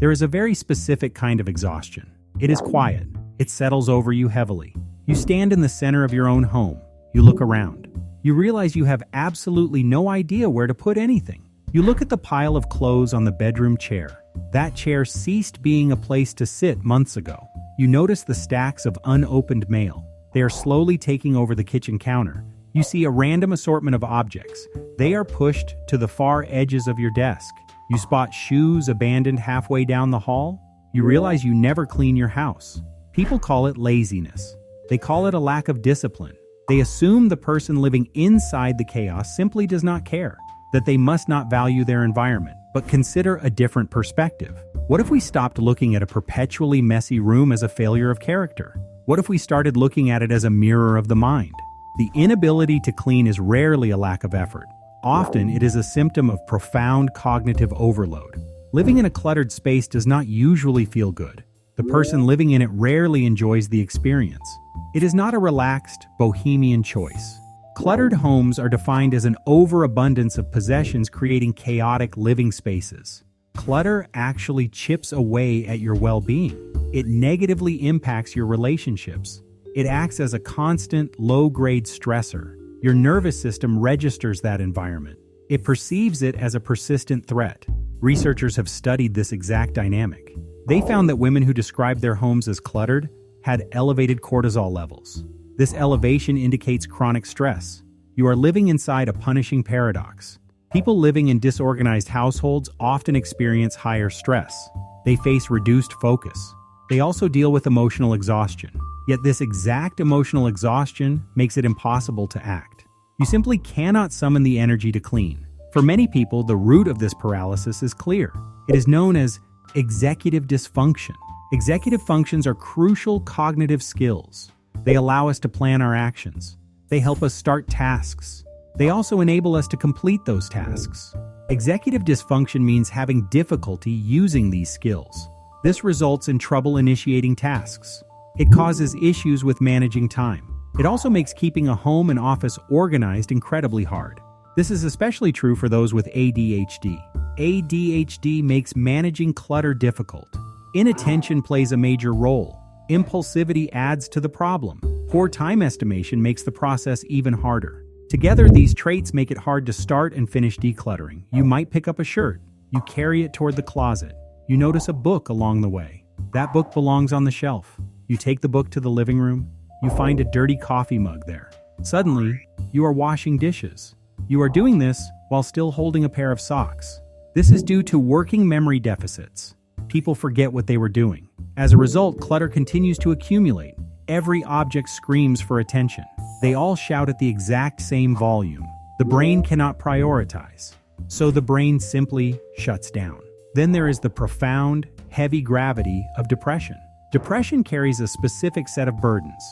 There is a very specific kind of exhaustion. It is quiet. It settles over you heavily. You stand in the center of your own home. You look around. You realize you have absolutely no idea where to put anything. You look at the pile of clothes on the bedroom chair. That chair ceased being a place to sit months ago. You notice the stacks of unopened mail. They are slowly taking over the kitchen counter. You see a random assortment of objects. They are pushed to the far edges of your desk. You spot shoes abandoned halfway down the hall. You realize you never clean your house. People call it laziness. They call it a lack of discipline. They assume the person living inside the chaos simply does not care, that they must not value their environment. But consider a different perspective. What if we stopped looking at a perpetually messy room as a failure of character? What if we started looking at it as a mirror of the mind? The inability to clean is rarely a lack of effort. Often, it is a symptom of profound cognitive overload. Living in a cluttered space does not usually feel good. The person living in it rarely enjoys the experience. It is not a relaxed, bohemian choice. Cluttered homes are defined as an overabundance of possessions creating chaotic living spaces. Clutter actually chips away at your well-being. It negatively impacts your relationships. It acts as a constant, low-grade stressor. Your nervous system registers that environment. It perceives it as a persistent threat. Researchers have studied this exact dynamic. They found that women who described their homes as cluttered had elevated cortisol levels. This elevation indicates chronic stress. You are living inside a punishing paradox. People living in disorganized households often experience higher stress. They face reduced focus. They also deal with emotional exhaustion. Yet this exact emotional exhaustion makes it impossible to act. You simply cannot summon the energy to clean. For many people, the root of this paralysis is clear. It is known as executive dysfunction. Executive functions are crucial cognitive skills. They allow us to plan our actions. They help us start tasks. They also enable us to complete those tasks. Executive dysfunction means having difficulty using these skills. This results in trouble initiating tasks. It causes issues with managing time. It also makes keeping a home and office organized incredibly hard. This is especially true for those with ADHD. ADHD makes managing clutter difficult. Inattention plays a major role. Impulsivity adds to the problem. Poor time estimation makes the process even harder. Together, these traits make it hard to start and finish decluttering. You might pick up a shirt. You carry it toward the closet. You notice a book along the way. That book belongs on the shelf. You take the book to the living room. You find a dirty coffee mug there. Suddenly, you are washing dishes. You are doing this while still holding a pair of socks. This is due to working memory deficits. People forget what they were doing. As a result, clutter continues to accumulate. Every object screams for attention. They all shout at the exact same volume. The brain cannot prioritize. So the brain simply shuts down. Then there is the profound, heavy gravity of depression. Depression carries a specific set of burdens.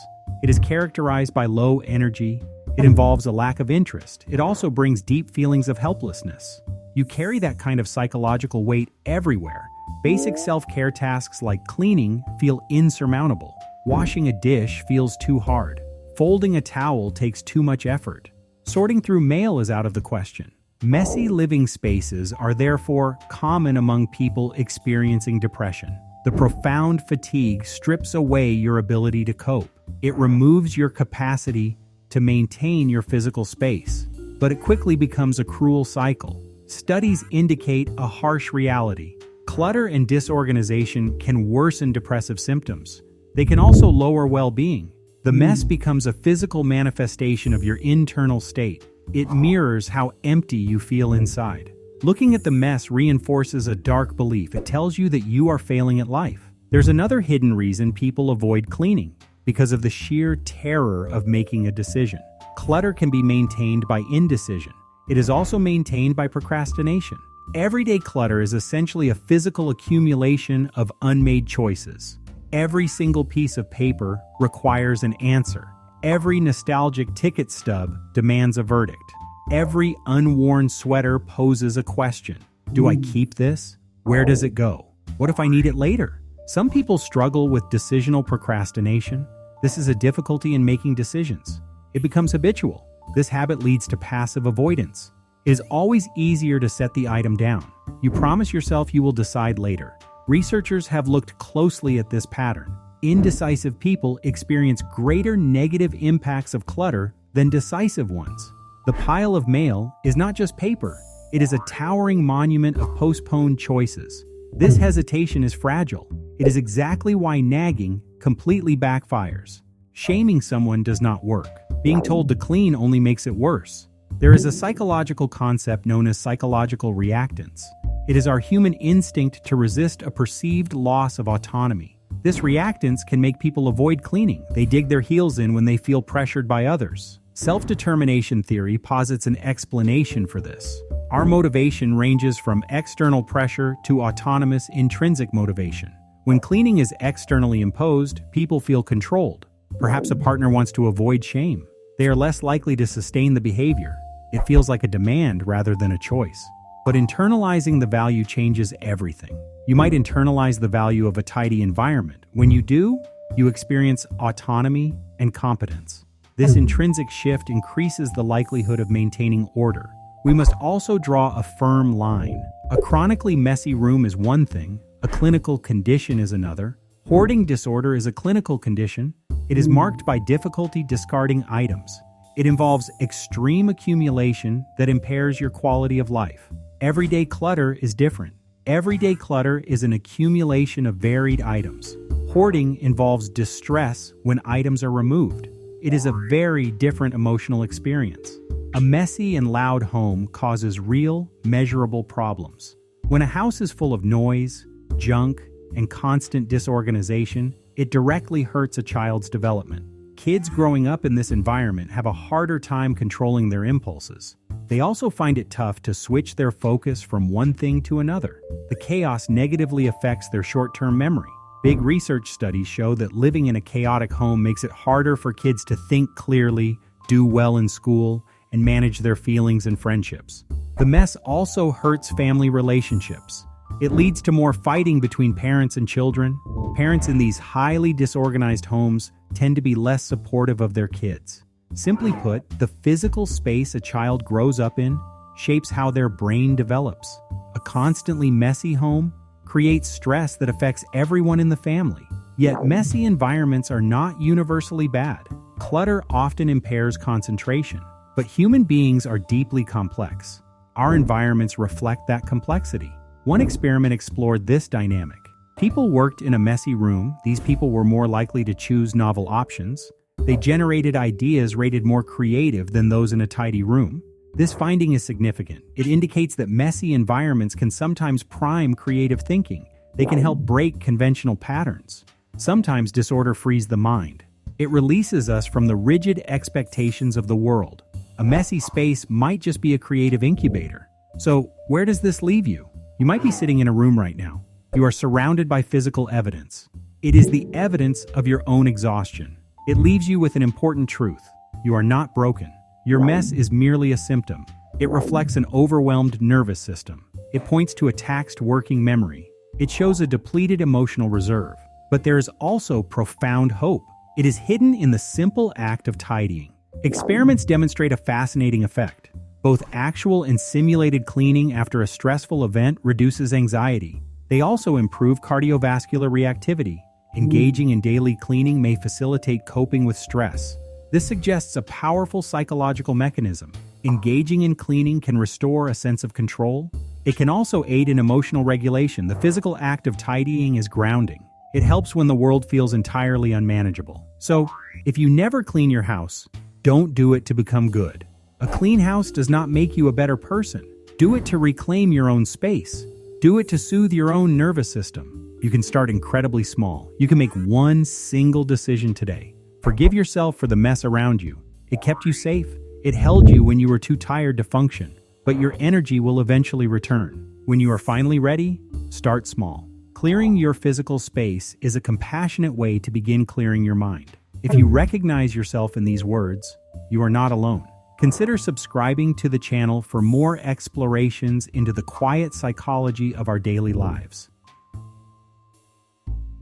It is characterized by low energy. It involves a lack of interest. It also brings deep feelings of helplessness. You carry that kind of psychological weight everywhere. Basic self-care tasks like cleaning feel insurmountable. Washing a dish feels too hard. Folding a towel takes too much effort. Sorting through mail is out of the question. Messy living spaces are therefore common among people experiencing depression. The profound fatigue strips away your ability to cope. It removes your capacity to maintain your physical space, but it quickly becomes a cruel cycle. Studies indicate a harsh reality. Clutter and disorganization can worsen depressive symptoms. They can also lower well-being. The mess becomes a physical manifestation of your internal state. It mirrors how empty you feel inside. Looking at the mess reinforces a dark belief. It tells you that you are failing at life. There's another hidden reason people avoid cleaning, because of the sheer terror of making a decision. Clutter can be maintained by indecision. It is also maintained by procrastination. Everyday clutter is essentially a physical accumulation of unmade choices. Every single piece of paper requires an answer. Every nostalgic ticket stub demands a verdict. Every unworn sweater poses a question. Do I keep this? Where does it go? What if I need it later? Some people struggle with decisional procrastination. This is a difficulty in making decisions. It becomes habitual. This habit leads to passive avoidance. It is always easier to set the item down. You promise yourself you will decide later. Researchers have looked closely at this pattern. Indecisive people experience greater negative impacts of clutter than decisive ones. The pile of mail is not just paper, it is a towering monument of postponed choices. This hesitation is fragile. It is exactly why nagging completely backfires. Shaming someone does not work. Being told to clean only makes it worse. There is a psychological concept known as psychological reactance. It is our human instinct to resist a perceived loss of autonomy. This reactance can make people avoid cleaning. They dig their heels in when they feel pressured by others. Self-determination theory posits an explanation for this. Our motivation ranges from external pressure to autonomous intrinsic motivation. When cleaning is externally imposed, people feel controlled. Perhaps a partner wants to avoid shame. They are less likely to sustain the behavior. It feels like a demand rather than a choice. But internalizing the value changes everything. You might internalize the value of a tidy environment. When you do, you experience autonomy and competence. This intrinsic shift increases the likelihood of maintaining order. We must also draw a firm line. A chronically messy room is one thing, a clinical condition is another. Hoarding disorder is a clinical condition. It is marked by difficulty discarding items. It involves extreme accumulation that impairs your quality of life. Everyday clutter is different. Everyday clutter is an accumulation of varied items. Hoarding involves distress when items are removed. It is a very different emotional experience. A messy and loud home causes real, measurable problems. When a house is full of noise, junk, and constant disorganization, it directly hurts a child's development. Kids growing up in this environment have a harder time controlling their impulses. They also find it tough to switch their focus from one thing to another. The chaos negatively affects their short-term memory. Big research studies show that living in a chaotic home makes it harder for kids to think clearly, do well in school, and manage their feelings and friendships. The mess also hurts family relationships. It leads to more fighting between parents and children. Parents in these highly disorganized homes tend to be less supportive of their kids. Simply put, the physical space a child grows up in shapes how their brain develops. A constantly messy home creates stress that affects everyone in the family. Yet messy environments are not universally bad. Clutter often impairs concentration, but human beings are deeply complex. Our environments reflect that complexity. One experiment explored this dynamic. People worked in a messy room. These people were more likely to choose novel options. They generated ideas rated more creative than those in a tidy room. This finding is significant. It indicates that messy environments can sometimes prime creative thinking. They can help break conventional patterns. Sometimes disorder frees the mind. It releases us from the rigid expectations of the world. A messy space might just be a creative incubator. So, where does this leave you? You might be sitting in a room right now. You are surrounded by physical evidence. It is the evidence of your own exhaustion. It leaves you with an important truth. You are not broken. Your mess is merely a symptom. It reflects an overwhelmed nervous system. It points to a taxed working memory. It shows a depleted emotional reserve. But there is also profound hope. It is hidden in the simple act of tidying. Experiments demonstrate a fascinating effect. Both actual and simulated cleaning after a stressful event reduces anxiety. They also improve cardiovascular reactivity. Engaging in daily cleaning may facilitate coping with stress. This suggests a powerful psychological mechanism. Engaging in cleaning can restore a sense of control. It can also aid in emotional regulation. The physical act of tidying is grounding. It helps when the world feels entirely unmanageable. So, if you never clean your house, don't do it to become good. A clean house does not make you a better person. Do it to reclaim your own space. Do it to soothe your own nervous system. You can start incredibly small. You can make one single decision today. Forgive yourself for the mess around you. It kept you safe. It held you when you were too tired to function. But your energy will eventually return. When you are finally ready, start small. Clearing your physical space is a compassionate way to begin clearing your mind. If you recognize yourself in these words, you are not alone. Consider subscribing to the channel for more explorations into the quiet psychology of our daily lives.